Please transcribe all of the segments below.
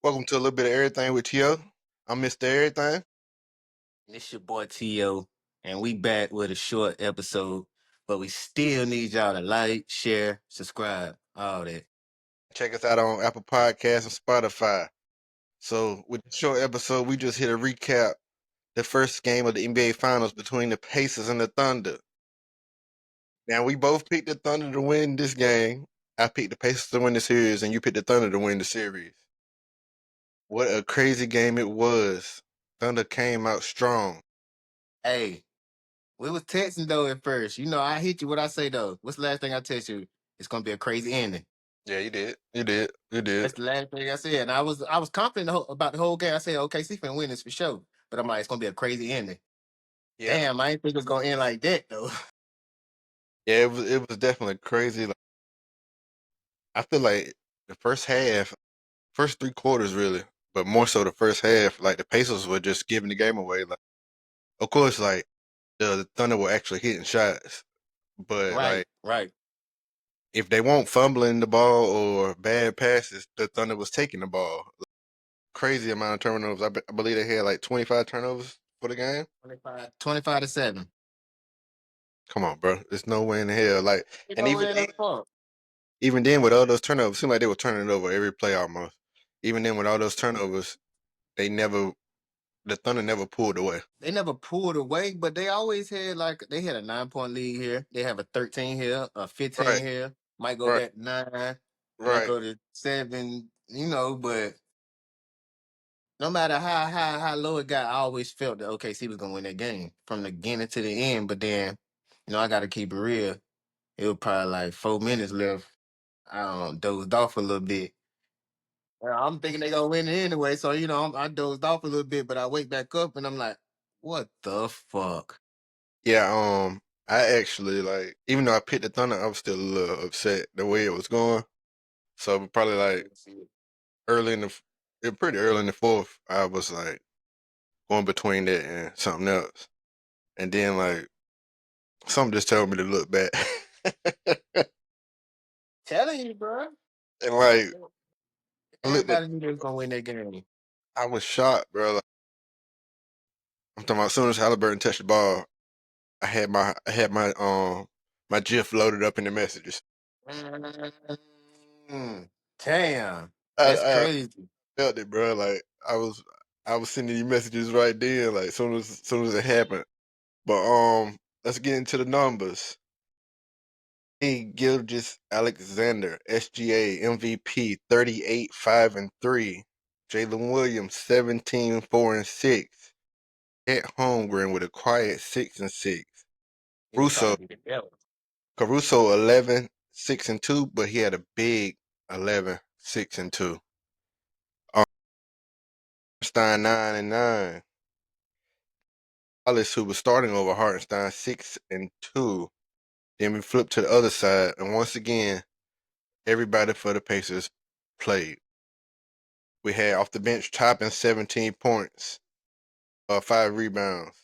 Welcome to a little bit of everything with T.O. I'm Mr. Everything. It's your boy T.O. and we back with a short episode, but we still need y'all to like, share, subscribe, all that. Check us out on Apple Podcasts and Spotify. So with the short episode, we just hit a recap the first game of the NBA Finals between the Pacers and the Thunder. Now we both picked the Thunder to win this game. I picked the Pacers to win the series, and you picked the Thunder to win the series. What a crazy game it was. Thunder came out strong. Hey, we was texting though at first. You know, I hit you. What I say though? What's the last thing I text you? It's gonna be a crazy ending. Yeah, you did. You did. You did. That's the last thing I said, and I was confident about the whole game. I said, okay, see, finna win this for sure. But I'm like, it's gonna be a crazy ending. Yeah. Damn, I didn't think it was gonna end like that though. Yeah, it was definitely crazy. Like, I feel like the first 3 quarters really, but more so the first half, like the Pacers were just giving the game away. Like, of course, like the Thunder were actually hitting shots, but Right, like right. if they weren't fumbling the ball or bad passes, the Thunder was taking the ball. Crazy amount of turnovers. I believe they had like 25 turnovers for the game. 25 to 7. Come on, bro. There's no way in hell. Like, You and know where the fuck? even then with all those turnovers, it seemed like they were turning it over every play almost. Even then with all those turnovers, they never the Thunder never pulled away. They never pulled away, but they always had like they had a 9 point lead here. They have a 13 here, a 15 Right, here. Might go right, back to 9, might right. go to 7. But no matter how low it got, I always felt that OKC was gonna win that game from the beginning to the end. But then, I got to keep it real. It was probably like 4 minutes left. I dozed off a little bit. I'm thinking they gonna win it anyway, so I dozed off a little bit, but I wake back up and I'm like, what the fuck? Yeah, I actually like even though I picked the Thunder, I was still a little upset the way it was going. So probably like early in the pretty early in the fourth, I was like going between that and something else. And then like something just told me to look back. Telling you, bro. And like I looked at Everybody knew they was gonna win that game. I was shocked, bro. Like, I'm talking about as soon as Halliburton touched the ball, I had my GIF loaded up in the messages. Mm, damn, I, that's I crazy. felt it, bro. Like I was sending you messages right then, like soon as it happened. But let's get into the numbers. Hey, Gilgis Alexander, SGA MVP, 38, 5 and 3. Jalen Williams, 17, 4 and 6. At Holmgren with a quiet 6 and 6. He was trying Russo to be the devil. Caruso 11, 6 and 2, but he had a big 11, 6 and 2. Stein 9 and 9. Hollis, who was starting over Hartenstein, 6 and 2. Then we flipped to the other side, and once again, everybody for the Pacers played. We had off the bench Toppin 17 points, 5 rebounds.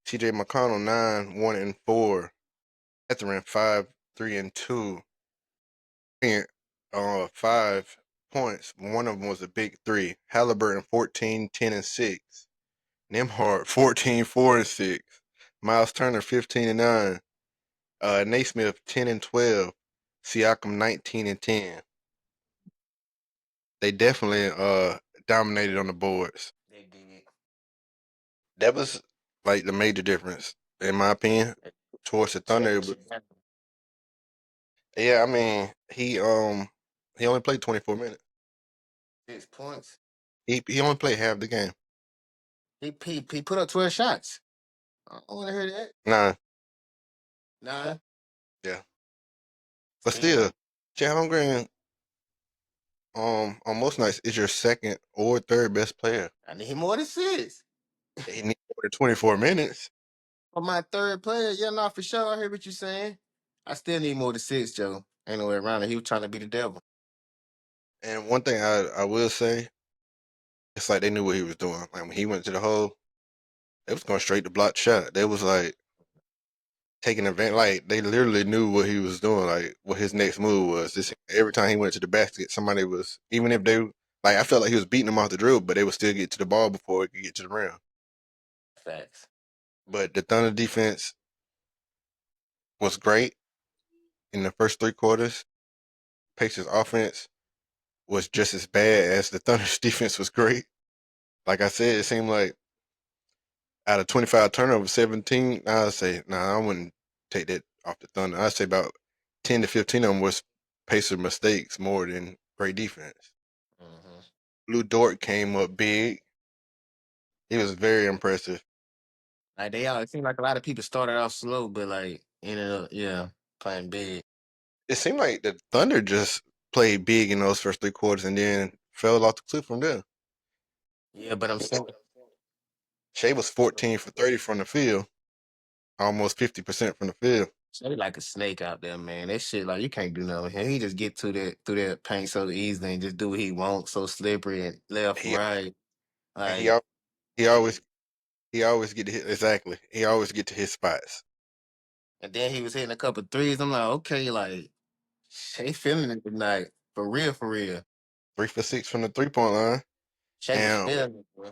TJ McConnell 9, 1 and 4. Catherine 5, 3 and 2. And 5 points. One of them was a big 3. Halliburton 14, 10 and 6. Nimhart 14, 4 and 6. Miles Turner 15 and 9. Naismith 10 and 12. Siakam 19 and 10. They definitely dominated on the boards. They did. That was like the major difference, in my opinion, towards the Thunder. But yeah, I mean, he only played 24 minutes. 6 points. He only played half the game. He put up 12 shots. I don't want to hear that. 9, Nah, yeah. But 10. still, Chet Holmgren on most nights is your second or third best player. I need more than 6. He needs more than 24 minutes. For my third player, yeah, no, for sure. I hear what you're saying. I still need more than 6, Joe. Ain't no way around it. He was trying to be the devil. And one thing I will say, it's like they knew what he was doing. Like when he went to the hole, it was going straight to block shot. They was like taking advantage. Like they literally knew what he was doing. Like what his next move was. This every time he went to the basket, somebody was even if they Like I felt like he was beating them off the dribble, but they would still get to the ball before it could get to the rim. Facts. But the Thunder defense was great in the first 3 quarters. Pacers offense was just as bad as the Thunder's defense was great. Like I said, it seemed like out of 25 turnovers, 17, I'd say, nah, I wouldn't take that off the Thunder. I'd say about 10 to 15 of them was Pacer mistakes more than great defense. Hmm. Lou Dort came up big. He was very impressive. Like they all, it seemed like a lot of people started off slow, but like ended up, yeah, playing big. It seemed like the Thunder just played big in those first 3 quarters and then fell off the cliff from there. Yeah, but I'm saying Shea was 14 for 30 from the field, almost 50% from the field. they like a snake out there, man. That shit, like you can't do nothing with him. He just get to that through that paint so easily and just do what he wants, so slippery and left, He right. and Like, he always he always get to hit exactly. He always get to his spots. and then he was hitting a couple threes. I'm like, okay, like Shay feeling it tonight. For real, for real. 3 for 6 from the 3 point line. Shay was And feeling it, bro.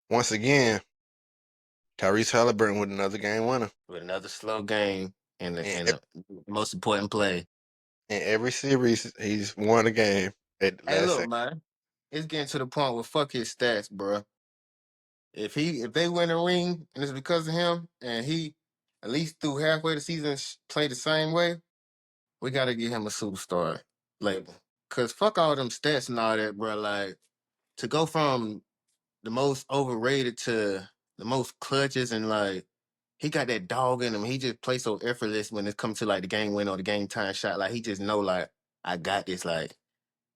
once again, Tyrese Halliburton with another game winner. With another slow game And and the most important play. in every series, he's won a game at the Hey, last look, second. man. It's getting to the point where fuck his stats, bro. If they win a ring and it's because of him, and he at least through halfway the season play the same way, we gotta give him a superstar label. Cause fuck all them stats and all that, bro. Like to go from the most overrated to the most clutches and like he got that dog in him. He just plays so effortless when it comes to like the game win or the game time shot. Like he just know like I got this. Like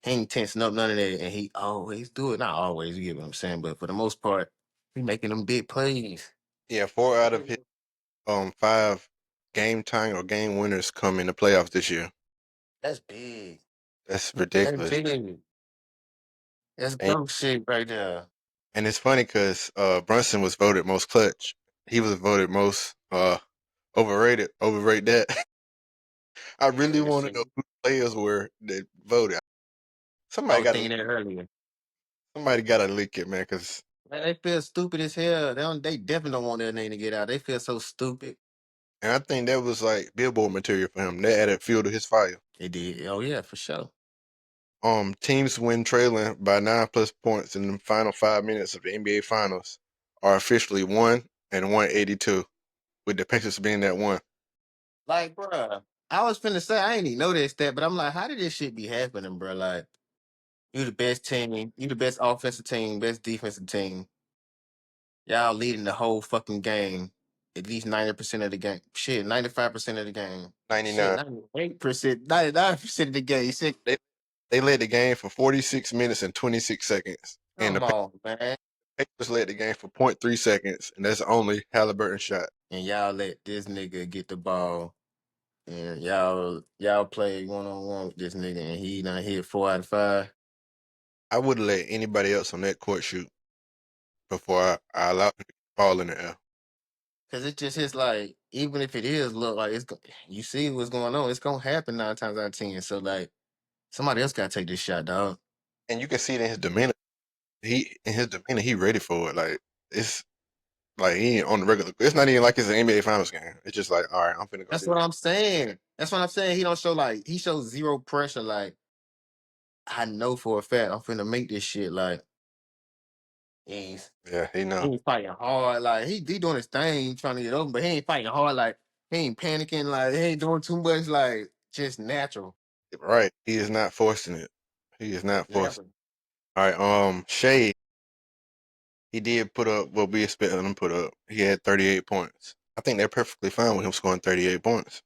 he ain't tensing up none of that, and he always do it. Not always, you get what I'm saying, but for the most part, he making them big plays. Yeah, 4 out of his 5 game time or game winners come in the playoffs this year. That's big. That's That's ridiculous. big. That's And dope shit right there. and it's funny because Brunson was voted most clutch. He was voted most overrated. Overrate that. I Yeah, really that want to shit. know who the players were that voted. I Somebody was got to thinking that earlier. somebody got to leak it, man. Because Man, they feel stupid as hell. They definitely don't want their name to get out. They feel so stupid. and I think that was like billboard material for him. That added fuel to his fire. They did. Oh yeah, for sure. Teams win trailing by 9 plus points in the final 5 minutes of the NBA Finals are officially 1 and 182, with the Pacers being that one. Like, bruh, I was finna say I ain't even know that stat, but I'm like, how did this shit be happening, bro? Like, you the best team, you the best offensive team, best defensive team. Y'all leading the whole fucking game. At least 90% of the game. Shit, 95% of the game. Shit, 99. 98%, 99% of the game. Shit, They they led the game for 46 minutes and 26 seconds, and the come on, man. Pacers led the game for point 0.3 seconds, and that's the only Halliburton shot. And y'all let this nigga get the ball. And y'all play one on one with this nigga and he done hit 4 out of 5. I wouldn't let anybody else on that court shoot before I allowed him to get the ball in the air. Cause it just is like, even if it is look like you see what's going on, it's gonna happen 9 times out of 10. So like somebody else gotta take this shot, dog. And you can see it in his demeanor. He ready for it. Like it's like he ain't on the regular. It's not even like it's an NBA Finals game. It's just like, all right, I'm finna go That's do what this. I'm saying. That's what I'm saying. He don't show like he shows zero pressure. Like I know for a fact I'm finna make this shit. Like he's Yeah, he he know. ain't fighting hard. Like he doing his thing, trying to get open, but he ain't fighting hard. Like he ain't panicking. Like he ain't doing too much. Like just natural. Right. He is not forcing it. He is not forcing. Never. All right. Shea, he did put up what we expected him to put up. He had 38 points. I think they're perfectly fine with him scoring 38 points.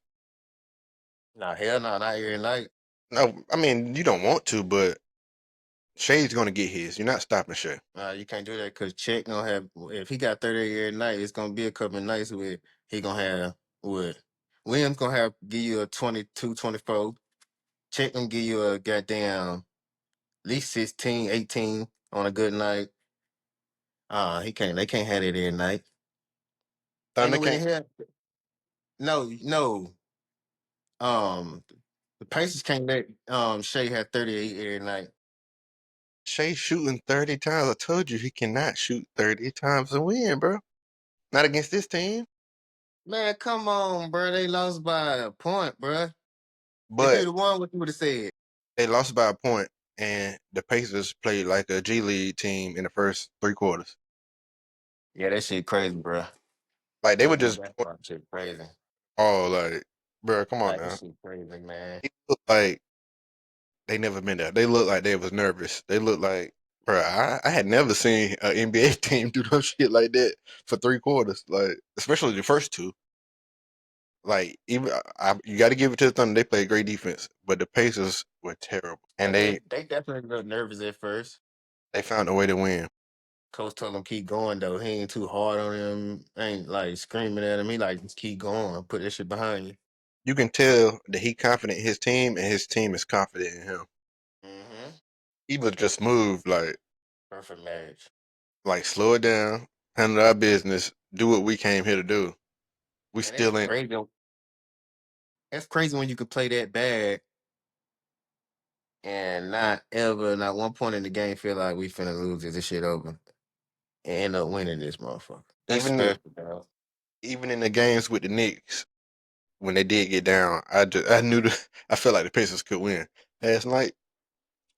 Nah, hell no, not every night. No, I mean you don't want to, but Shea's gonna get his. You're not stopping Shea. You can't do that because Check gonna have if he got 30 every night, it's gonna be a couple of nights where he gonna have what Williams gonna have give you a 22, 24. Check gonna give you a goddamn at least 16, 18 on a good night. He can't they can't have it every night. Ain't Thunder no way in can't. hell. No, no. Um the Pacers can't let Shea have 38 every night. Shea shooting 30 times. I told you he cannot shoot 30 times and win, bro. Not against this team. Man, come on, bro. They lost by a point, bro. If But you'd have won, what you would have said? they lost by a point, and the Pacers played like a G League team in the first 3 quarters. Yeah, that shit crazy, bro. Like they were Looking just back on shit crazy. all like, bro, come on Like now. this shit crazy, man. It looked like they never been there. They looked like they was nervous. They looked like, bro, I had never seen an NBA team do no shit like that for 3 quarters. Like, especially the first two. Like, even you got to give it to the Thunder. They played great defense, but the Pacers were terrible, Yeah, and they definitely got nervous at first. they found a way to win. Coach told him keep going though. He ain't too hard on him. Ain't like screaming at him. He like just keep going. Put this shit behind you. You can tell that he confident in his team, and his team is confident in him. Mm-hmm. He was just moved, Perfect marriage. like slow it down, handle our business, do what we came here to do. We And it's still ain't. crazy. It's crazy when you could play that bad and not ever, not one point in the game, feel like we finna lose this shit over and end up winning this motherfucker. That's Even special, bro. even in the games with the Knicks, when they did get down, I knew I felt like the Pacers could win. Last night,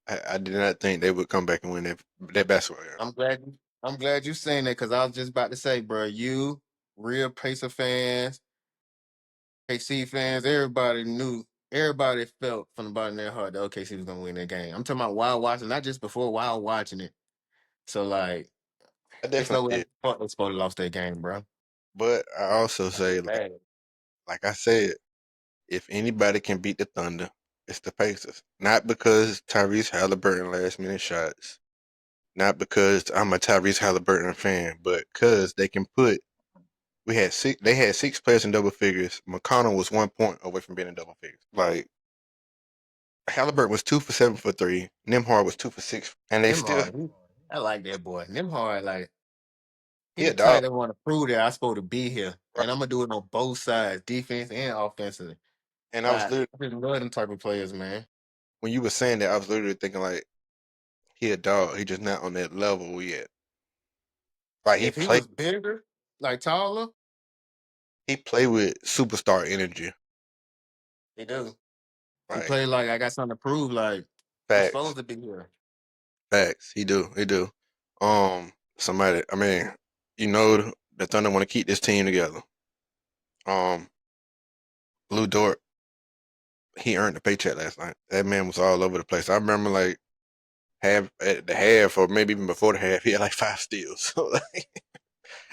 I did not think they would come back and win that basketball game. I'm glad you saying that because I was just about to say, bro, you, real Pacer fans, KC fans, everybody felt from the bottom of their heart that OKC was gonna win that game. I'm talking about while watching, not just before, while watching it. So like, I it's no definitely way did, fuck they supposed to lost that game, bro. but I also I say feel bad. like I said, if anybody can beat the Thunder, it's the Pacers. Not because Tyrese Halliburton last minute shots, not because I'm a Tyrese Halliburton fan, but because they can put. We had six. They had 6 players in double figures. McConnell was 1 point away from being in double figures. Like Halliburton was 2 for 7 for three. Nimhard was 2 for 6, and they still Nimhard, I like that boy. Nimhard, like he he a the dog. type that want to prove that I supposed to be here, Right? and I'm gonna do it on both sides, defense and offensively. And I was Like literally I just love them type of players, man. when you were saying that, I was literally thinking like he a dog. He just not on that level yet. Like If he was bigger, like taller, he play with superstar energy. he do. He Like played like I got something to prove. Like I'm facts, supposed to be here. facts. He do. Somebody. I mean, the Thunder want to keep this team together. Um, Blue Dort. He earned the paycheck last night. That man was all over the place. I remember like half at the half, or maybe even before the half, he had like 5 steals. So like,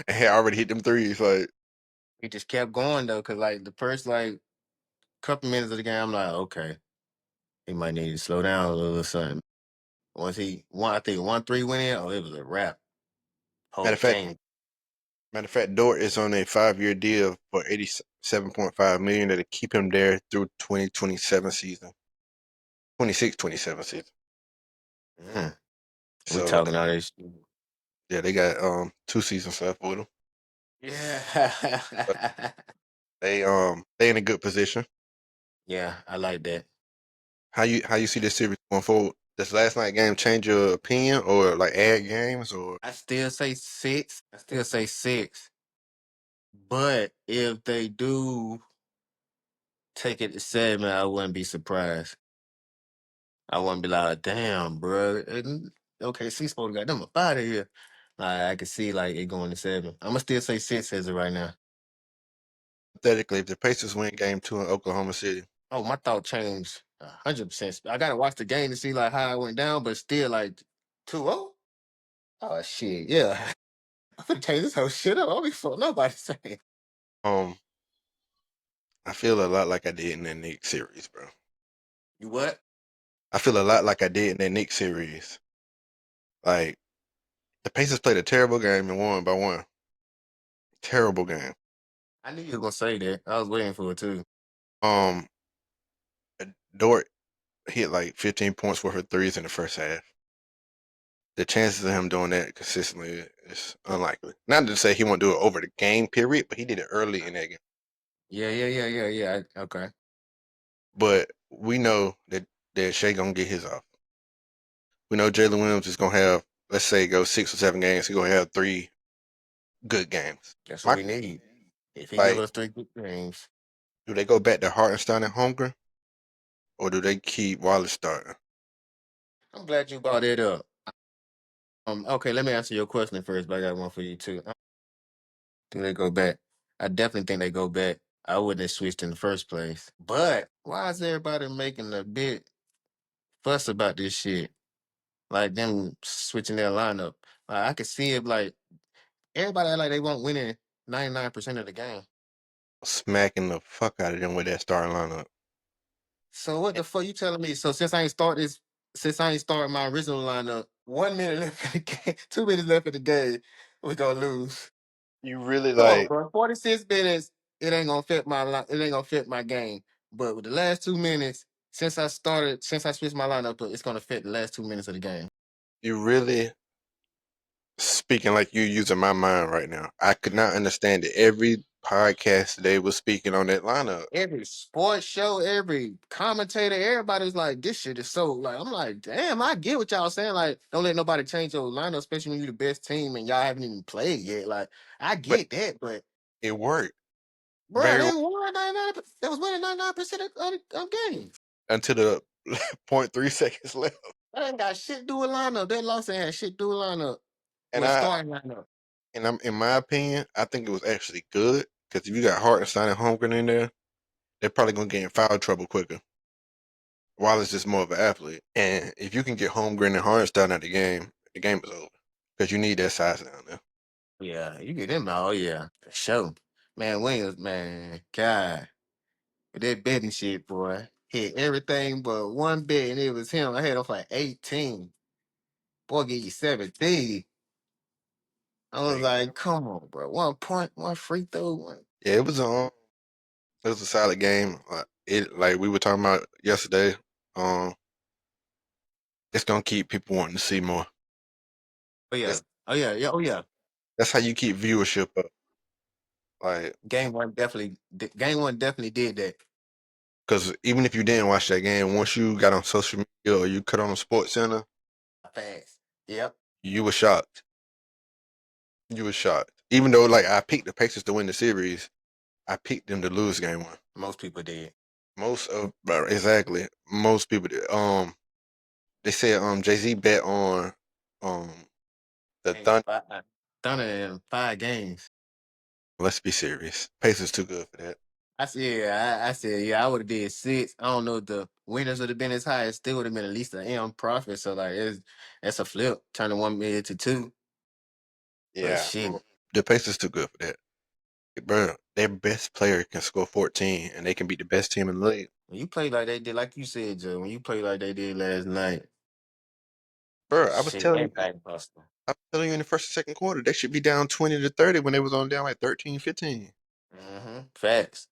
and had already hit them threes. Like He just kept going though, cause like the first like couple minutes of the game, I'm like, okay, he might need to slow down a little or something. Once he one, I think 1-3 went in. Oh, it was a wrap. matter Whole of fact, game. Dort is on a 5 year deal for 87.5 million that'll keep him there through 2027 season, 26-27 season. Mm. We So talking all this. yeah, they got 2 seasons left with him. But Yeah. they in a good position. Yeah, I like that. How you see this series going forward? Does last night game change your opinion or like add games or I still say six. I still say six. But if they do take it to seven, I wouldn't be surprised. I wouldn't be like, damn, bro. Okay, C supposed to got them up out of here. Like, I could see like it going to seven. I'm gonna still say six as of right now. hypothetically if the Pacers win game 2 in Oklahoma City? Oh, my thought changed 100%. I gotta watch the game to see like how it went down, but still like 2-0. Oh shit, yeah. I'm gonna change this whole shit up. I don't be fuck nobody saying. Um, I feel a lot like I did in that Knicks series, bro. You what? I feel a lot like I did in that Knicks series. Like the Pacers played a terrible game and won by one. Terrible game. I knew you were gonna say that. I was waiting for it too. Um, Dort hit like 15 points worth of threes in the first half. The chances of him doing that consistently is unlikely. Not to say he won't do it over the game period, but he did it early in that game. Yeah. Okay. But we know that Shea gonna get his off. We know Jalen Williams is gonna have, let's say, go 6 or 7 games. He's gonna have 3 good games. That's what My we need. If he give like, us 3 good games, do they go back to Hartenstein and Holmgren, or do they keep Wallace starting? I'm glad you brought it up. Okay, let me answer your question first, but I got one for you too. I think they go back. I definitely think they go back. I wouldn't have switched in the first place. But why is everybody making a big fuss about this shit? Like them switching their lineup. Like I could see it like everybody act like they won't win in 99% of the game. Smacking the fuck out of them with that starting lineup. So what the fuck you telling me? So since I ain't start my original lineup, 1 minute left in the game, 2 minutes left in the game, we gonna lose. You really Come on, like bro. 46 minutes, it ain't gonna fit it ain't gonna fit my game. But with the last 2 minutes, since I switched my lineup, it's gonna fit the last 2 minutes of the game. you really speaking like you using my mind right now. I could not understand it. Every podcast they was speaking on that lineup. Every sports show, every commentator, everybody's like, this shit is so like I'm like, damn, I get what y'all saying. Like, don't let nobody change your lineup, especially when you're the best team and y'all haven't even played yet. Like, I But get that, but it worked bro, very well they won 99. They was winning 99% of games. until the point 3 seconds left. That ain't got shit to do with lineup. That loss ain't had shit to do with lineup. And With starting lineup. I'm in my opinion, I think it was actually good because if you got Hartenstein and Holmgren in there, they're probably gonna get in foul trouble quicker. Wallace is more of an athlete, and if you can get Holmgren and Hartenstein out the game is over because you need that size down there. Yeah, you get them out. Oh yeah, for sure. Man, Williams, man, God. With that betting shit, boy. Hit everything but one bet, and it was him. I had him for 18. Boy, get you 17. I was Like, like, come on, bro. 1 point, one free throw. One. yeah, it was a solid game. It like we were talking about yesterday. Um, it's gonna keep people wanting to see more. Oh, yeah. That's Oh, yeah. Yeah. Oh, yeah. that's how you keep viewership up. Like, Game one definitely did that. because even if you didn't watch that game, once you got on social media or you cut on Sports Center, Fast. Yep. you were shocked. You were shocked. Even though like I picked the Pacers to win the series, I picked them to lose game 1. Most people did. Exactly most people did. They said Jay-Z bet on um the Hey, Thunder. Thunder in 5 games. Let's be serious. Pacers too good for that. I said, yeah, I would have did 6. I don't know if the winners would have been as high. It still would have been at least an M profit. So, like, that's a flip. Turning 1 million to 2. But Yeah, shit. the Pacers too good for that. Bro, their best player can score 14 and they can beat the best team in the league. When you play like they did, like you said, Joe, when you play like they did last night, Bro, shit, impact buster. I was telling you in the first and second quarter, they should be down 20-30 when they was on down like 13, 15. Facts.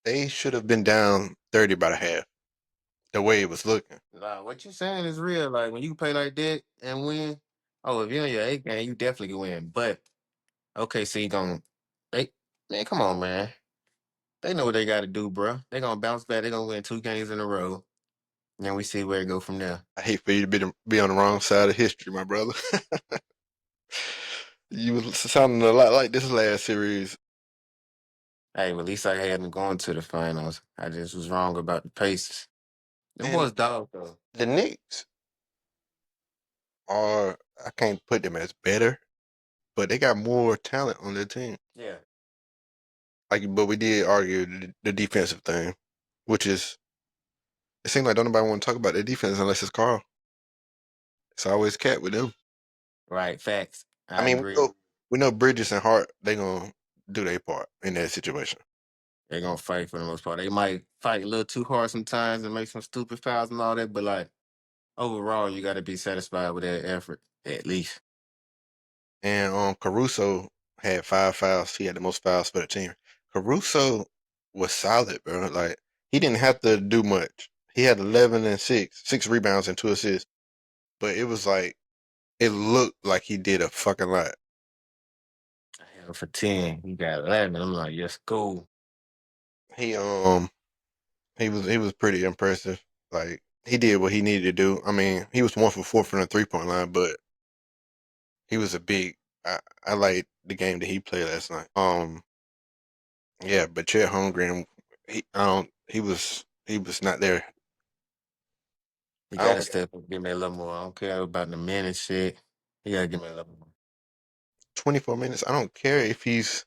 They should have been down 30 by the half, the way it was looking. Nah, what you saying is real. Like when you play like that and win, oh, if you're in your A game, you definitely can win. But okay, so you gonna they man, come on, man. They know what they gotta do, bro. They gonna bounce back, they gonna win 2 games in a row. And then we see where it go from there. I hate for you to be on the wrong side of history, my brother. You was sounding a lot like this last series. Hey, but at least I had them going to the finals. I just was wrong about the Pacers. Them And boys dog though. the Knicks are, I can't put them as better, but they got more talent on their team. Yeah. Like, but we did argue the defensive thing, which is, it seems like don't nobody want to talk about their defense unless it's Carl. It's always Cat with them. Right, facts. I I mean, agree. we know Bridges and Hart, they gonna do their part in that situation. They're gonna fight for the most part. They might fight a little too hard sometimes and make some stupid fouls and all that, but like overall, you got to be satisfied with that effort at least. And Caruso had 5 fouls. He had the most fouls for the team. Caruso was solid, bro. Like he didn't have to do much. He had 11 and 6 rebounds and 2 assists. But it was like it looked like he did a fucking lot. I had him for 10. You got 11. I'm like, yes, go. He he was pretty impressive. Like he did what he needed to do. I mean, he was 1 for 4 from the 3-point line, but he was a big. I like the game that he played last night. Yeah, but Chet Holmgren, he was not there. He I got don't to step up, give me a little more. I don't care about the minute shit. He got to give me a little more. 24 minutes. I don't care if he's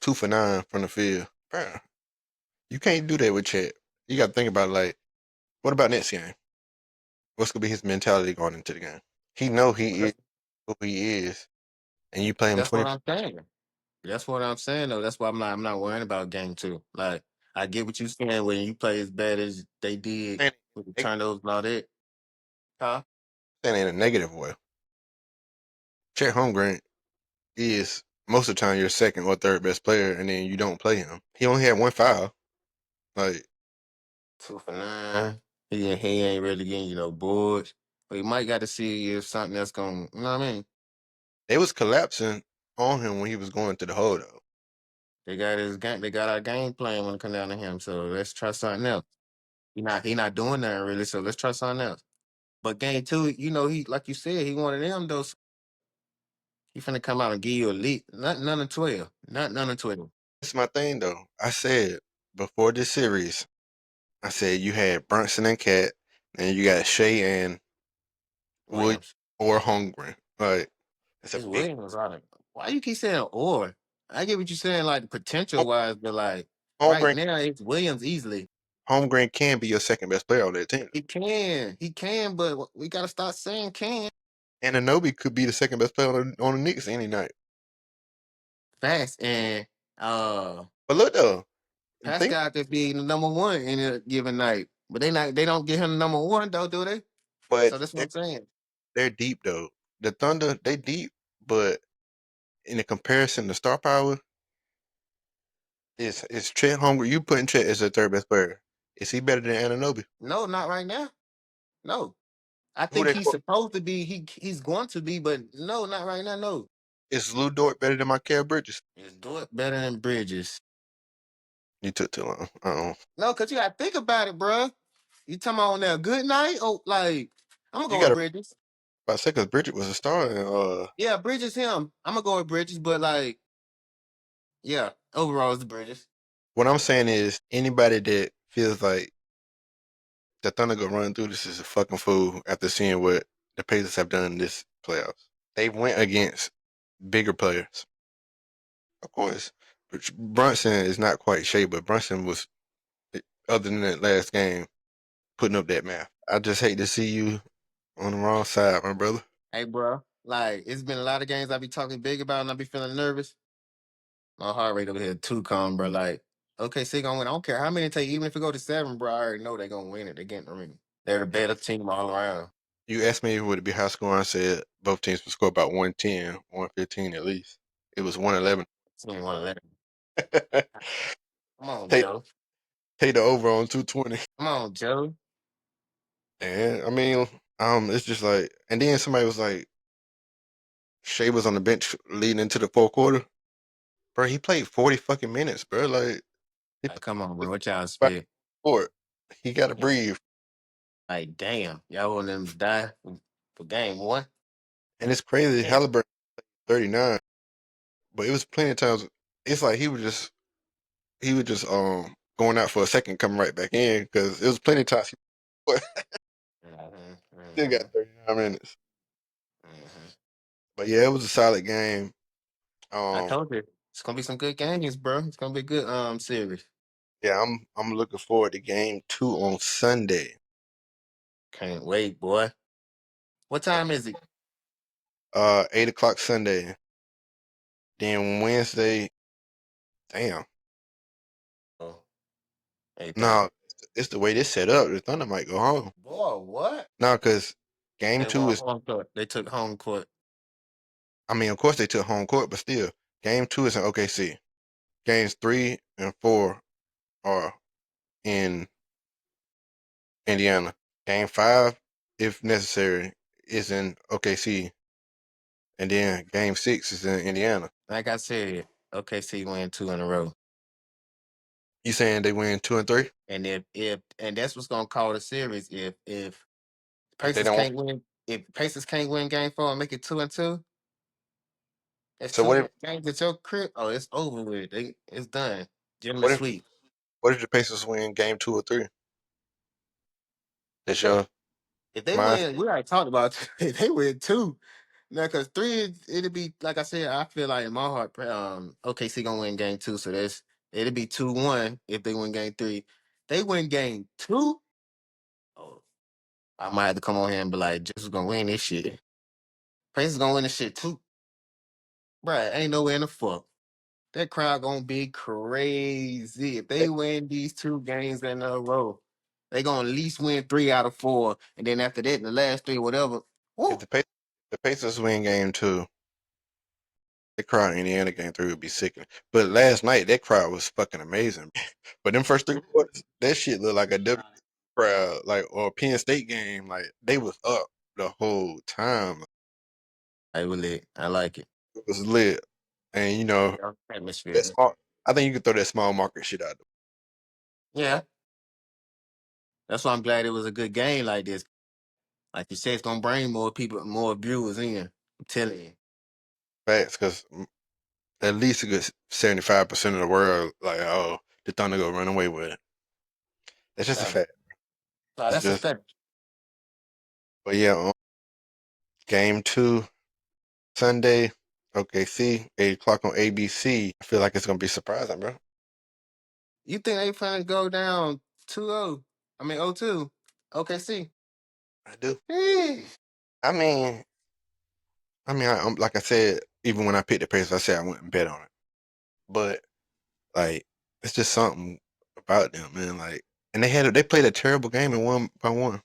2 for 9 from the field. Bruh, you can't do that with Chet. You got to think about like, what about next game? What's gonna be his mentality going into the game? He know he is That's, who he is, and you play him that's what 20. I'm saying. That's what I'm saying though. That's why I'm not worrying about game two. Like I get what you're saying when you play as bad as they did Saying with the it turnovers and all that. Huh? in a negative way. Chet Holmgren is most of the time your second or third best player, and then you don't play him. He only had 1 foul. Like 2 for 9. He ain't really getting boards. But he might got to see if something else going. You know what I mean? they was collapsing on him when he was going to the hole though. They got his game. They got our game plan when it come down to him. So let's try something else. He not doing that really. So let's try something else. But game two, he like you said, he wanted them though. So he finna come out and give you a lead. Not none of 12. Not none of 12. That's my thing though. I said before this series, I said you had Brunson and Cat, and you got Shea and Williams Williams. or Holmgren. Like it's a It's big Williams on it. Why you keep saying or? I get what you're saying, like potential wise, but like right Holmgren. now it's Williams easily. Holmgren can be your second best player on that team. He can, but we gotta start saying can And Anobi could be the second best player on the Knicks any night. fast and uh But look though, think Pascal could be the number one in a given night. But they don't get him the number one though, do they? but So that's what I'm saying. they're deep though. The Thunder, they deep, but in the comparison to star power, it's Chet Holmgren. You putting Chet as the third best player. Is he better than Ananobi? No, not right now. No. I Who think they he's supposed to be. He's going to be, but no, not right now. No, is Lou Dort better than Mikael Bridges? just do it better than Bridges. You took too long. Uh-oh. No, cause you gotta think about it, bruh. You talking about on that good night? Oh, like I'm gonna You go got with to Bridges. about seconds. Bridges was a star, and Yeah, Bridges him. I'm gonna go with Bridges, but like, yeah, overall it's Bridges. what I'm saying is anybody that feels like the Thunder go run through this is a fucking fool after seeing what the Pacers have done this playoffs. They went against bigger players. Of course, Brunson is not quite Shea, but Brunson was, other than that last game, putting up that math. I just hate to see you on the wrong side, my brother. Hey, bro, like it's been a lot of games I be talking big about and I be feeling nervous. My heart rate over here too calm, bro. Like, okay, see, gonna win. I don't care how many it take, even if it go to 7, bro. I already know they gonna win it. They getting the ring. They're the better team all around. You asked me would it be high scoring. I said both teams would score about 110, 115 at least. It was 111. Team 111. Come on, take Joe. take the over on 220. Come on, Joe. And I mean, it's just like, and then somebody was like, Shea was on the bench leading into the fourth quarter. Bro, he played 40 fucking minutes, bro. Like he Like, played come on, bro. What y'all by expect? court. He got to breathe. Like, damn, y'all want them to die for game one? And it's crazy. Damn. Halliburton 39, but it was plenty of times. It's like he was just going out for a second, coming right back in because it was plenty of times he Hmm. still got Hmm. 39 minutes. Hmm. But yeah, it was a solid game. I Um, told you it's gonna be some good games, bro. It's gonna be a good series. yeah, I'm looking forward to game two on Sunday. Can't wait, boy. What time is it? 8 o'clock Sunday. Then Wednesday, damn. Oh, 8:30. No, it's the way this set up. The Thunder might go home. Boy, what? No, because game They two won is. home court. They took home court. I mean, of course they took home court, but still, game two is in OKC. Games 3 and 4 are in Indiana. Game five, if necessary, is in OKC, and then game six is in Indiana. Like I said, OKC win 2 in a row. You saying they win 2 and 3? And if and that's what's gonna call the series. If If they Pacers don't, can't win, if Pacers can't win game four and make it 2-2, that's so what two if games at your crib. Oh, it's over with. It's done. Gentlemen what if sweep. what if the Pacers win game 2 or 3? That's your If they mind. win, we already talked about if they win two. Now, because three, it'll be like I said. I feel like in my heart, OKC gonna win game two. So it'll be 2-1 if they win game three. They win game two. Oh, I might have to come on here and be like, just gonna win this shit. Pacers gonna win this shit too, bruh. Ain't no way in the fuck. That crowd gonna be crazy if they win these two games in a row. They gonna at least win 3 out of 4, and then after that, the last three, whatever. If Woo. the Pacers win game 2, the crowd in Indiana game 3 would be sickening. But last night that crowd was fucking amazing. But them first 3 quarters, that shit looked like a W crowd, like or a Penn State game. Like they was up the whole time. I really, I like it. It was lit, and Yeah, atmosphere. that small. I think you could throw that small market shit out. Yeah, that's why I'm glad it was a good game like this. Like you said, it's gonna bring more people, more viewers in. I'm telling you. Facts, because at least a good 75% of the world, like, oh, the Thunder go run away with it. That's just a Nah, fact. nah, It's that's a just, fact. but yeah, game 2 Sunday. Okay, see, 8 o'clock on ABC. I feel like it's gonna be surprising, bro. You think they finna go down 2-0? I mean 0-2. OKC. I do. Eh. I mean, like I said, even when I picked the Pacers, I said I wouldn't bet on it. But like, it's just something about them, man. Like, and they played a terrible game and won by one.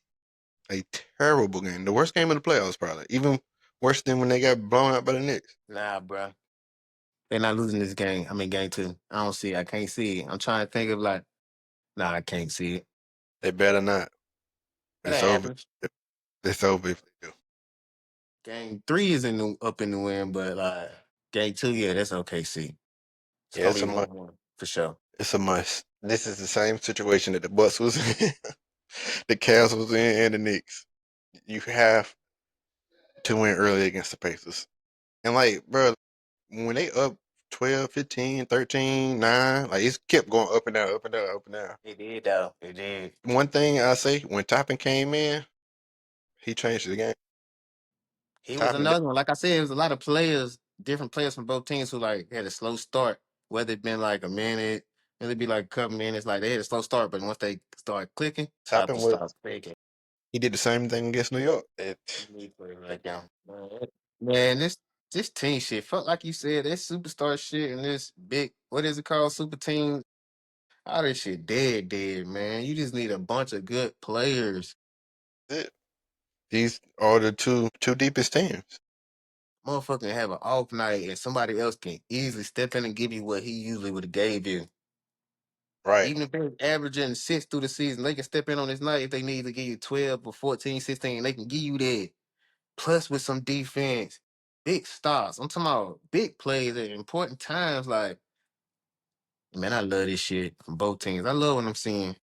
A terrible game, the worst game of the playoffs, probably even worse than when they got blown out by the Knicks. Nah, bro. They're not losing this game. I mean, game two. I don't see it. I can't see it. I'm trying to think of like, nah, I can't see it. They better not. It It's ain't over. happening. It's over if they do. Game three is up in the wind, but like game two, yeah, that's OKC. It's Yeah, gonna it's be a must. 1-1 for sure. It's a must. This is the same situation that the Bucks was in, the Cavs was in, and the Knicks. You have to win early against the Pacers. And like, bro, when they up 12, 15, 13, 9, like it's kept going up and down, up and down, up and down. It did though. It did. One thing I say, when Toppin came in, he changed the game. He was Toppin, another one. Like I said, it was a lot of players, different players from both teams who like had a slow start. Whether it been like a minute, it'd be like a couple minutes. Like they had a slow start, but once they start clicking, top Toppin will was start clicking. he did the same thing against New York. He put it right down. Man, this team shit. Fuck like you said, this superstar shit and this big what is it called? Super team. All this shit dead, man. You just need a bunch of good players. It. These are the two deepest teams. Motherfucker have an off night and somebody else can easily step in and give you what he usually would have gave you. Right. Even if they're averaging six through the season, they can step in on this night if they need to give you 12 or 14, 16. They can give you that. Plus with some defense, big stars. I'm talking about big plays at important times. Like, man, I love this shit from both teams. I love what I'm seeing.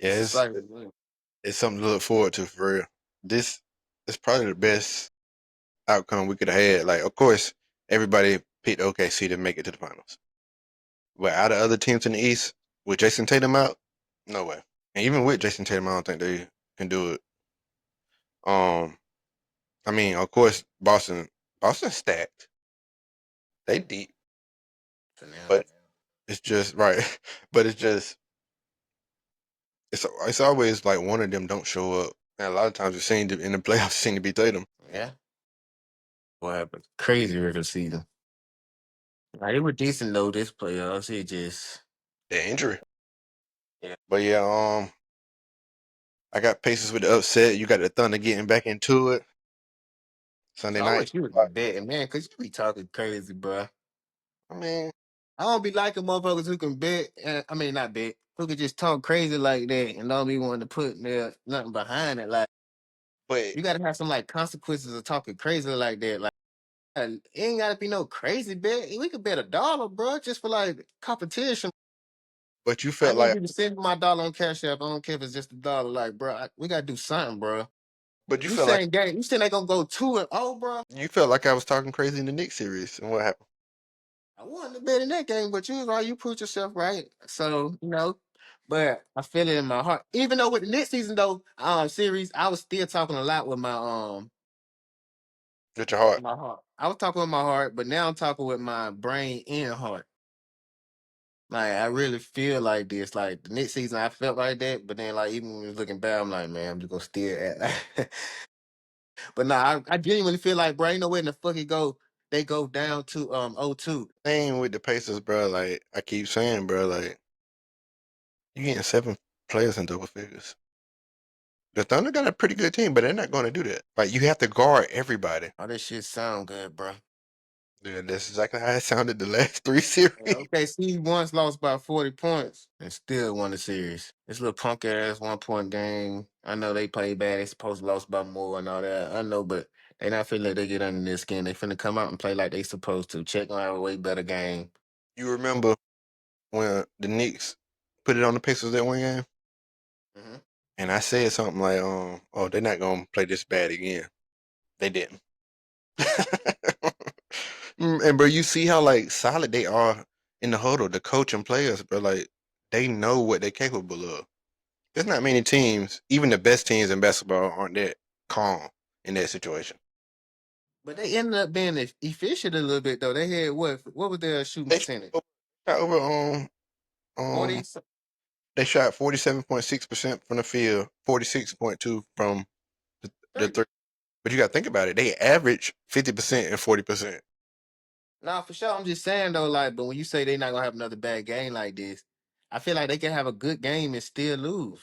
Yeah, It's it's exciting. it's something to look forward to for real. This is probably the best outcome we could have had. Like, of course, everybody picked OKC to make it to the finals. But out of other teams in the East, with Jason Tatum out, no way. And even with Jason Tatum, I don't think they can do it. Um, I mean, of course, Boston stacked. They deep, So now, but it's just right. But it's just it's always like one of them don't show up. And a lot of times in the playoffs, it seem to be Tatum. yeah, what happened? Crazy regular season. Like, they were decent though this playoffs. It just, The injury. yeah. But yeah, I got Pacers with the upset. You got the Thunder getting back into it Sunday I night. wish you was betting, man, because you be talking crazy, bro. I mean, I don't be liking motherfuckers who can bet. I mean, not bet. Who can just talk crazy like that and don't be wanting to put nothing behind it. Like but you got to have some like consequences of talking crazy like that. Like it ain't got to be no crazy bet. We could bet $1, bro, just for like competition. But you I felt need like, you to send me my dollar on Cash App. I don't care if it's just a dollar. Like, bro, we gotta do something, bro. but You saying game? You saying they gonna go 2-0, bro? you felt like I was talking crazy in the Knicks series, and what happened? I wanted to bet in that game, but you was right. You proved yourself right. So but I feel it in my heart. Even though with the next season though, series, I was still talking a lot With your heart. with my heart. I was talking with my heart, but now I'm talking with my brain and heart. Like I really feel like this. Like the next season, I felt like that, but then like even when we was looking back, I'm like, man, I'm just gonna still at. But nah, I genuinely feel like, bro, ain't no way in the fuck it go. They go down to 0-2. Same with the Pacers, bro. Like I keep saying, bro, like you getting 7 players in double figures. The Thunder got a pretty good team, but they're not going to do that. Like you have to guard everybody. All this shit sound good, bro. Yeah, that's exactly how it sounded the last 3 Yeah, series. OKC once lost by 40 points and still won the series. This little punk ass 1 point game. I know they played bad. They supposed to lost by more and all that. I know, but they not feeling like they get under their skin. They finna come out and play like they supposed to. Check gonna have a way better game. You remember when the Knicks put it on the Pacers that one game? Hmm. And I said something like, oh, they're not gonna play this bad again. They didn't. And bro, you see how like solid they are in the huddle, the coach and players, bro. Like they know what they're capable of. There's not many teams, even the best teams in basketball, aren't that calm in that situation. But they ended up being efficient a little bit though. They had what was their shooting They shot percentage? over, um 40, they shot 47.6% from the field, 46.2 from the 30. three. But you got to think about it. They average 50% and 40%. Nah, for sure. I'm just saying though, like, but when you say they're not gonna have another bad game like this, I feel like they can have a good game and still lose.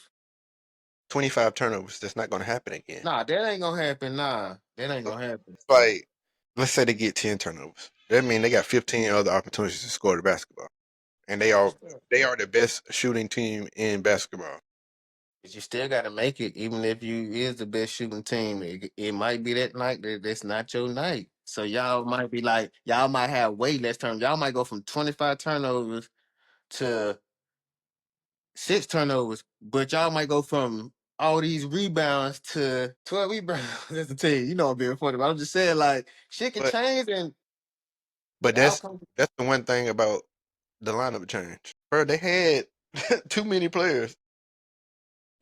25 turnovers. That's not going to happen again. Nah, that ain't gonna happen. Nah, that ain't So gonna happen. it's like, let's say they get 10 turnovers. That means they got 15 other opportunities to score the basketball, and they But you are still, they are the best shooting team in basketball. but you still gotta make it, even if you is the best shooting team. It might be that night that's not your night. So y'all might be like, y'all might have way less turn. Y'all might go from 25 turnovers to 6 turnovers, but y'all might go from all these rebounds to 12 rebounds as a team. You know I'm being funny, but I'm just saying like shit can But change and but the outcome. that's the one thing about the lineup change, bro. They had too many players.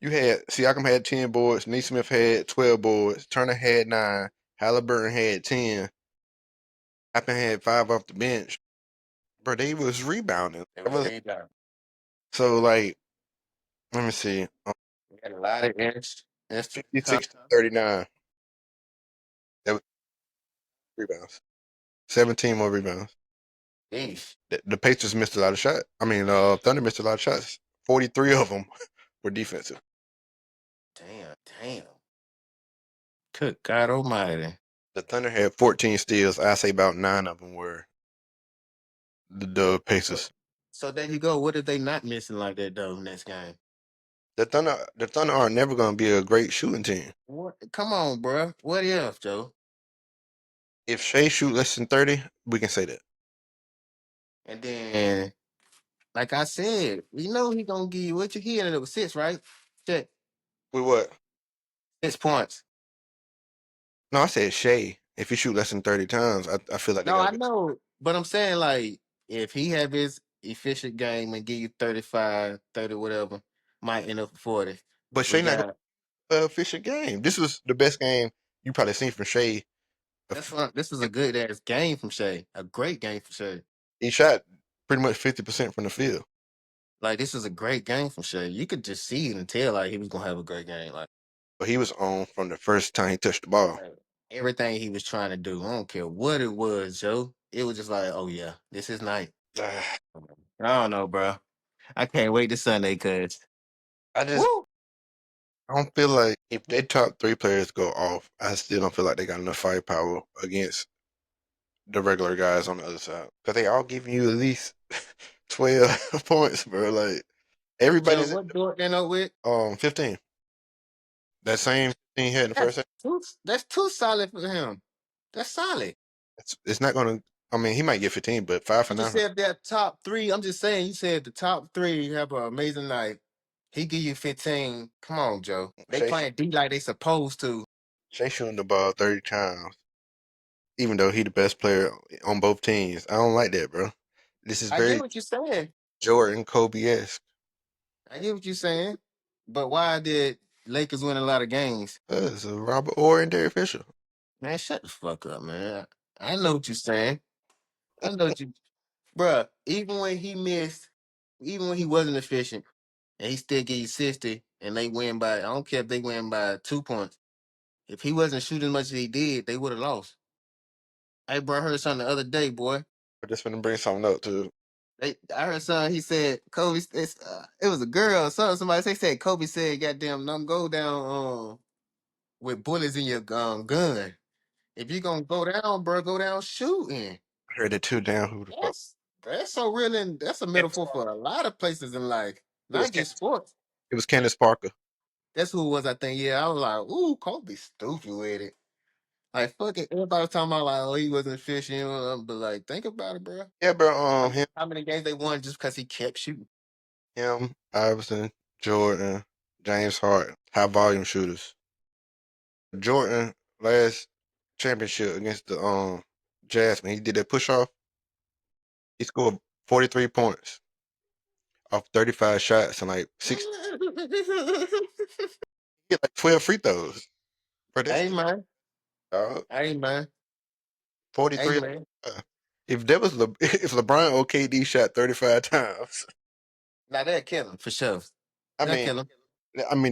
You had Siakam had 10 boards, Neesmith had 12 boards, Turner had 9, Halliburton had 10, Happen had 5 off the bench. Bro, they was rebounding. It was rebound. So like, let me see, We had a lot of extra, huh? 56 to 39. That was rebounds. 17 more rebounds. Yeesh. The Pacers missed a lot of shots. I mean, Thunder missed a lot of shots. 43 of them were defensive. Damn. Good God Almighty. The Thunder had 14 steals. I say about 9 of them were the So, Pacers. so there you go. What if they not missing like that though next game? The Thunder are never going to be a great shooting team. What? Come on, bro. What if, Joe? If Shea shoot less than 30, we can say that. And then, like I said, you know he gonna give you what you hear, and it was 6, right? Check. With what? 6 points. No, I said Shea. If he shoot less than 30 times, I feel like they No, got a I bit. know, but I'm saying like if he have his efficient game and give you 35, 30, whatever, might end up for 40. But We Shea not going got to efficient game. This was the best game you probably seen from Shea. this is a good ass game from Shea. A great game from Shea. He shot pretty much 50% from the field. Like this is a great game from Shea. You could just see it and tell like he was gonna have a great game. But he was on from the first time he touched the ball. Like everything he was trying to do. I don't care what it was, Joe. It was just like, oh yeah, this is night. I don't know, bro. I can't wait to Sunday, cuz. I just Woo! I don't feel like if their top 3 players go off, I still don't feel like they got enough firepower against the regular guys on the other side. Because they all giving you at least 12 points, bro. Like Joe, everybody's at what Dort end up with? 15. That same 15 he had in the first half. That's too solid for him. That's solid. It's not gonna. I mean, he might get 15, but 5 for I just 900. said that top three. I'm just saying. You said the top three have an amazing night. He give you 15. Come on, Joe. They Shea, playing D like they supposed to. Shea shooting the ball 30 times, even though he the best player on both teams. I don't like that, bro. This is I get very what you're saying. Jordan Kobe-esque. I get what you're saying. But why did Lakers win a lot of games? It's a Robert Orr and Derek Fisher. Man, shut the fuck up, man. I know what you're saying. I know what you, bruh. Even when he missed, even when he wasn't efficient, and he still get you 60, and they win by, I don't care if they win by 2 points. If he wasn't shooting as much as he did, they would have lost. Hey, bro, I heard something the other day, boy. I just want to bring something up too. I heard something. He said Kobe. It was a girl. Or something. Somebody said Kobe said, "Goddamn, don't go down with bullets in your gun. If you gonna go down, bro, go down shooting." I heard it too. Damn, who the fuck? That's so real, and that's a Candace metaphor Parker. for a lot of places in life, It was not just Candace, sports. it was Candace Parker. That's who it was. I think. Yeah, I was like, "Ooh, Kobe stupid with it." Like, fuck it. Everybody was talking about like, "Oh, he wasn't fishing," but like, think about it, bro. Yeah, bro. How many games they won just because he kept shooting? Iverson, Jordan, James Harden, high volume shooters. Jordan last championship against the Jazz, when he did that push off, he scored 43 points off 35 shots and like six. He had like 12 free throws. Bro, that's Hey man, dog. hey man, hey 43. man. If that was if LeBron or KD shot 35 times, Now they'll kill him for sure. I They'll mean, kill him.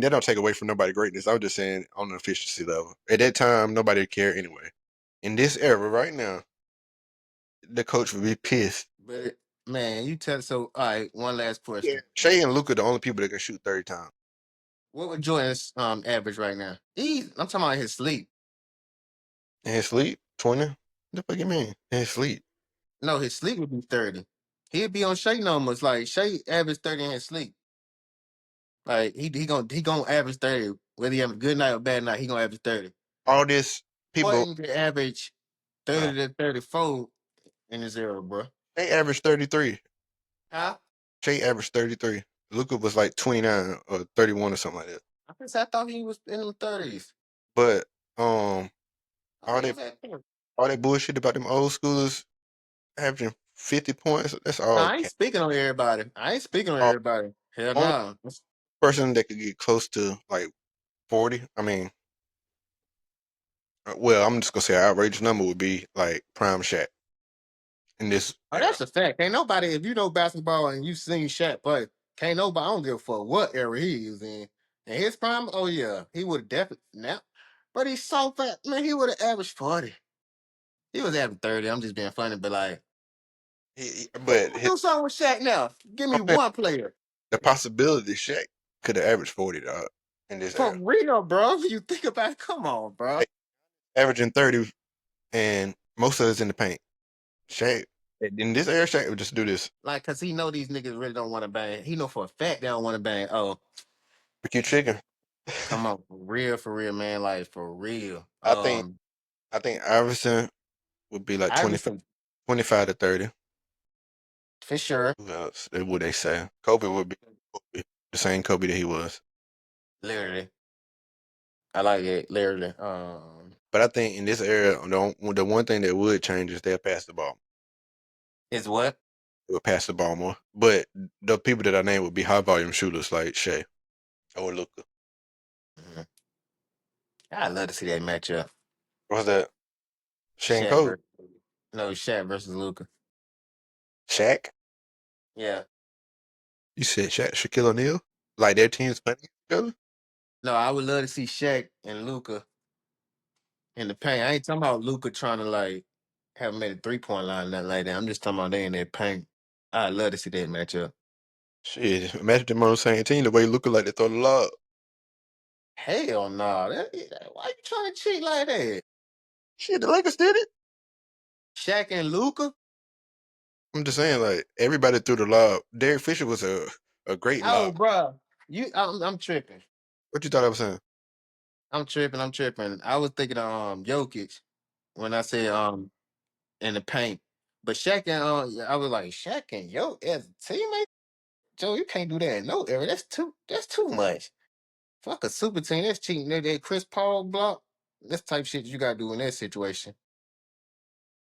that don't take away from nobody's greatness. I was just saying on the efficiency level. At that time, nobody cared anyway. In this era, right now, the coach would be pissed. But man, you tell so. All right, one last Yeah, question. Shea and Luca the only people that can shoot 30 times. What would Jordan's average right now? I'm talking about his sleep. In his sleep, 20. The fuck you mean? In his sleep. No, his sleep would be 30. He'd be on Shea numbers. Like Shea average 30 in his sleep. Like he gonna average 30. Whether he have a good night or bad night, he gonna average 30. All this people, Jordan could average nah, 30 to 34 in his era, bro. they averaged 33. Huh? Shea averaged 33. Luca was like 29 or 31 or something like that. I thought he was in the 30s. But um, I all think he that was at 30. all that bullshit about them old schoolers averaging 50 points, that's No, all I ain't speaking on everybody. I ain't speaking on all, everybody. Hell only no. person that could get close to like 40. I mean, well, I'm just gonna say an outrageous number would be like Prime Shaq in this Oh, era. that's a fact. Ain't nobody, if you know basketball and you seen Shaq play, can't nobody, I don't give a fuck what era he is in. In his prime, oh yeah, he would have definitely, now, but he's so fat, man, he would have averaged 40. He was averaging 30. I'm just being funny, but like, But do something with Shaq now. Give me I'm saying one player. the possibility Shaq could have averaged 40 dog in this For era. real, bro. You think about it, come on, bro. Like, averaging 30 and most of it's in the paint. Shaq in this era, Shaq would just do this. Like, cause he know these niggas really don't want to bang. He know for a fact they don't want to bang. Oh, Pick your chicken. come on, for real, man. Like for real. I think I think Iverson would be like 25, Iverson, 25 to 30. for sure. Who else? That's what they say. Kobe would be Kobe, the same Kobe that he was. Literally. I like it, literally. But I think in this era, the one thing that would change is they'll pass the ball. Is what? They would pass the ball more. But the people that I named would be high volume shooters like Shea or Luca. Mhm. I love to see that matchup. What's that? Shea and Shaq Kobe? versus no Shaq versus Luca. Shaq? Yeah. You said Shaq, Shaquille O'Neal? Like their teams playing together? No, I would love to see Shaq and Luca in the paint. I ain't talking about Luca trying to like have made a 3-point line, nothing like that. I'm just talking about they in that paint. I'd love to see that matchup. Shit, imagine them on the same team the way Luca like to throw the lob. Hell no. Why you trying to cheat like that? Shit, the Lakers did it. Shaq and Luca? I'm just saying, like everybody threw the lob. Derek Fisher was a great Oh, lob. bro. I'm tripping. What you thought I was saying? I'm tripping. I was thinking of Jokic when I said in the paint. But Shaq and I was like, Shaq and yo as a teammate, Joe, you can't do that in no era. That's too much. Fuck a super team. That's cheating. That Chris Paul block. That's type shit you gotta do in that situation.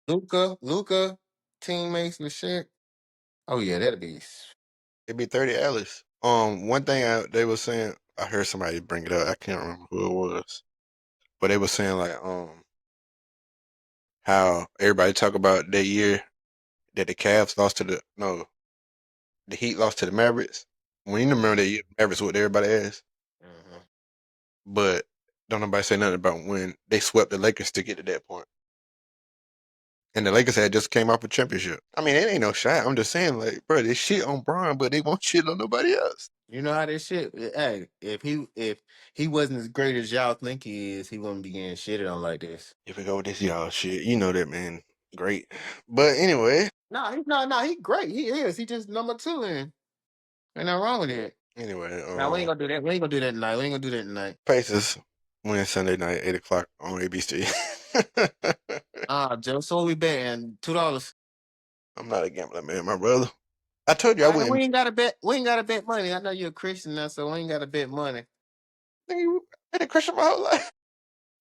Luca, teammates with Shaq. Oh yeah, that'll be. It'd be 30 Alice. One thing they were saying, I heard somebody bring it up. I can't remember who it was, but they were saying like how everybody talk about that year that the Cavs lost to the Heat lost to the Mavericks. When you remember that year, Mavericks whooped everybody ass, Mhm. but don't nobody say nothing about when they swept the Lakers to get to that point. And the Lakers had just came off a championship. I mean, it ain't no shot. I'm just saying, like, bro, they shit on Bron, but they won't shit on nobody else. You know how this shit. Hey, if he wasn't as great as y'all think he is, he wouldn't be getting shitted on like this. If we go with this y'all shit, you know that man, great. But anyway, No, he's not. No, he great. He is. He just number two, and ain't nothing wrong with it. anyway, Now we ain't gonna do that. We ain't gonna do that tonight. We ain't gonna do that tonight. Pacers win Sunday night, 8 o'clock on ABC. Joe. So we betting $2. I'm not a gambler, man, my brother. I told you I I know we wouldn't. ain't gotta bet. We ain't gotta bet money. I know you're a Christian now, so we ain't gotta bet money. Nigga, I've been a Christian my whole life.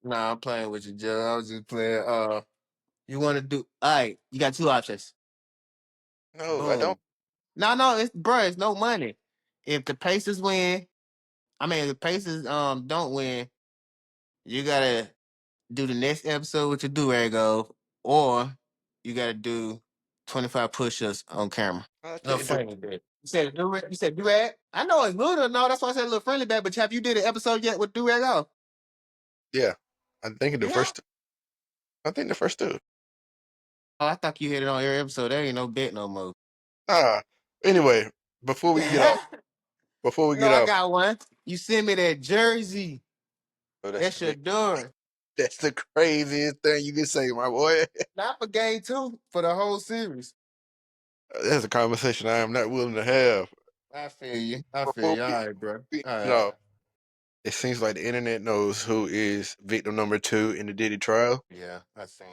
Nah, I'm playing with you, Joe. I was just playing. You want to do? All right, you got two options. No, I don't. Boom. No, it's bruh, it's no money. If the Pacers win, I mean, if the Pacers don't win, you gotta do the next episode with your do rag go, or you gotta do 25 push-ups on camera. I Little can't do. friendly bit. You said do rag. You said do rag. I know it's little. No, that's why I said a little friendly bit. But have you did an episode yet with do rag off? Yeah, I think the You have. first. I think the first two. Oh, I thought you hit it on every episode. There ain't no bet no more. Ah. Anyway, before we get off, before we No, get I off, got one. You send me that jersey. oh, that's That's the your big. door. That's the craziest thing you can say, my boy. Not for game two, for the whole series. That's a conversation I am not willing to have. I feel you. I feel Before you. All right, bro. we All get right. off, it seems like the internet knows who is victim number two in the Diddy trial. Yeah, I seen.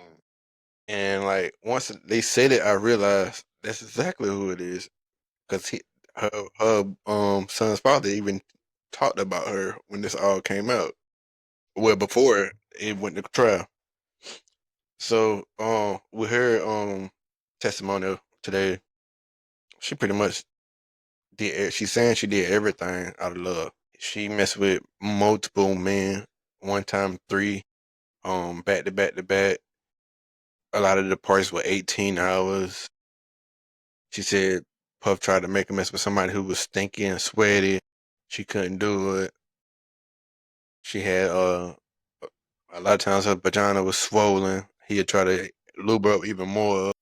And like once they said it, I realized that's exactly who it is. Cause her son's father even talked about her when this all came out. Well, before it went to trial. So with her testimonial today, she pretty much did. She's saying she did everything out of love. She messed with multiple men, one time three, back to back to back. A lot of the parties were 18 hours. She said Puff tried to make a mess with somebody who was stinky and sweaty. She couldn't do it. She had a lot of times her vagina was swollen. He had tried to lube her up even more.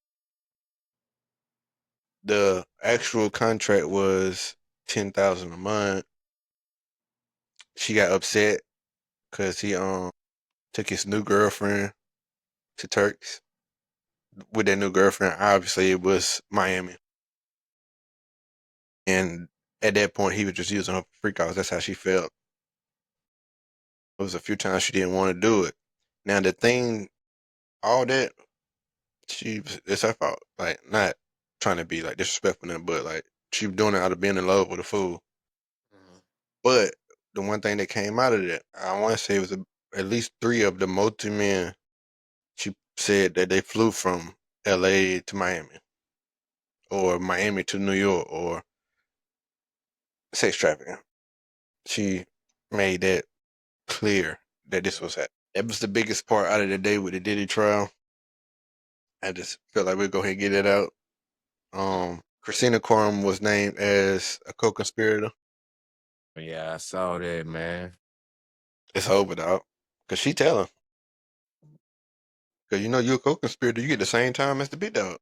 The actual contract was 10,000 a month. She got upset because he took his new girlfriend to Turks. With that new girlfriend, obviously it was Miami. And at that point, he was just using her for freak outs. That's how she felt. It was a few times she didn't want to do it. Now the thing, all that, it's her fault. Like not trying to be like disrespectful, but like she was doing it out of being in love with a fool. Mhm. But the one thing that came out of that, I want to say it was at least three of the multi men. She said that they flew from L.A. to Miami, or Miami to New York, or sex trafficking. She made that clear that this was happening. That was the biggest part out of the day with the Diddy trial. I just felt like we'd go ahead and get it out. Christina Quorum was named as a co-conspirator. Yeah, I saw that, man. It's over, dog. Cause she telling. Cause you know you're a co-conspirator, you get the same time as the big dog.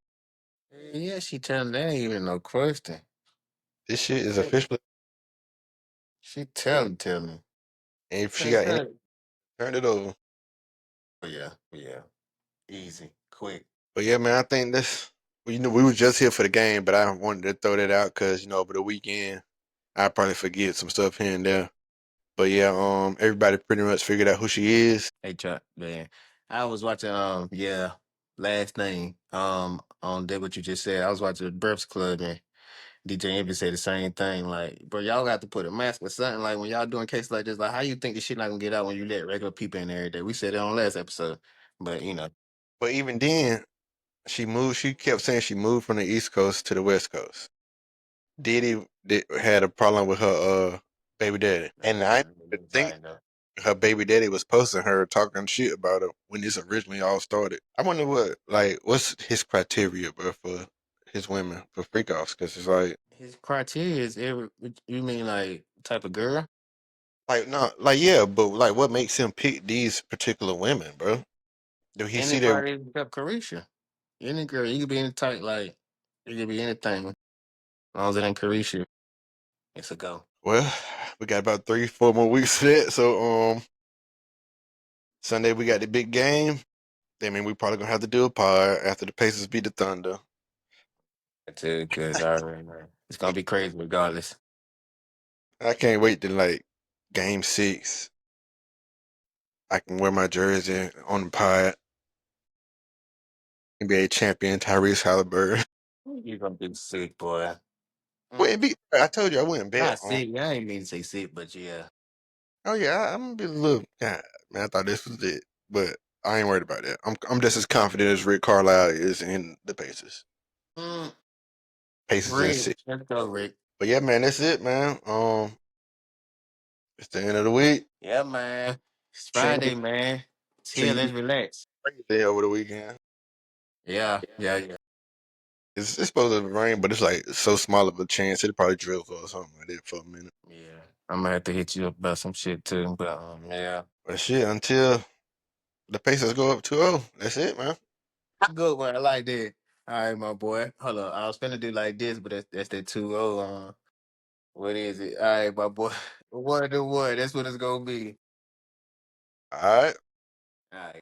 Yeah, she telling that ain't even no question. This shit is Yeah. officially. She telling. And if she Can't got any, say. turn it over. Yeah. Easy, quick. But yeah, man, I think this. Well, we were just here for the game, but I wanted to throw that out because over the weekend I probably forget some stuff here and there. But yeah, everybody pretty much figured out who she is. Hey, Chuck, man. I was watching. Yeah. last name. On that what you just said. I was watching the Breakfast Club and DJ Envy said the same thing. Like, bro, y'all got to put a mask or something. Like when y'all doing cases like this, like how you think this shit not gonna get out when you let regular people in there every day? We said it on last episode, but But even then, she moved. She kept saying she moved from the East Coast to the West Coast. Had a problem with her baby daddy, and I didn't think her baby daddy was posting her talking shit about her when this originally all started. I wonder what's his criteria, bro, for his women for freak offs? Because it's his criteria is every. You mean like type of girl? no, yeah, but like what makes him pick these particular women, bro? Do he see their Anybody except Carisha. Any girl, you could be any type. Like it could be anything. As long as it ain't Carisha, it's a go. well? We got about 3-4 more weeks for that, so Sunday we got the big game. I mean, we probably gonna have to do a pod after the Pacers beat the Thunder. Too, because I already know it's gonna be crazy regardless. I can't wait to game 6. I can wear my jersey on the pod. NBA champion Tyrese Halliburton. You gonna be sick, boy. Wouldn't be. I told you I wouldn't bet Not on. sick. I ain't mean to say sick, but yeah. Oh yeah, I'm gonna be a little. God, man, I thought this was it, but I ain't worried about that. I'm just as confident as Rick Carlisle is in the Pacers. Mm, Pacers in Rick, 6. let's go, Rick. But yeah, man, that's it, man. It's the end of the week. Yeah, man. It's Sure, Friday, man. It's sure here. you be Let's relax. crazy over the weekend. Yeah, yeah, yeah. It's supposed to rain, but it's like so small of a chance. It'll probably drizzle or something like that for a minute. Yeah. I'm gonna have to hit you up about some shit too. But yeah. But shit, until the Pacers go up 2-0, that's it, man. Good one. I like that. All right, my boy. Hold on. I was finna do like this, but that's that 2-0. What is it? All right, my boy. 1-1. That's what it's gonna be. All right. All right.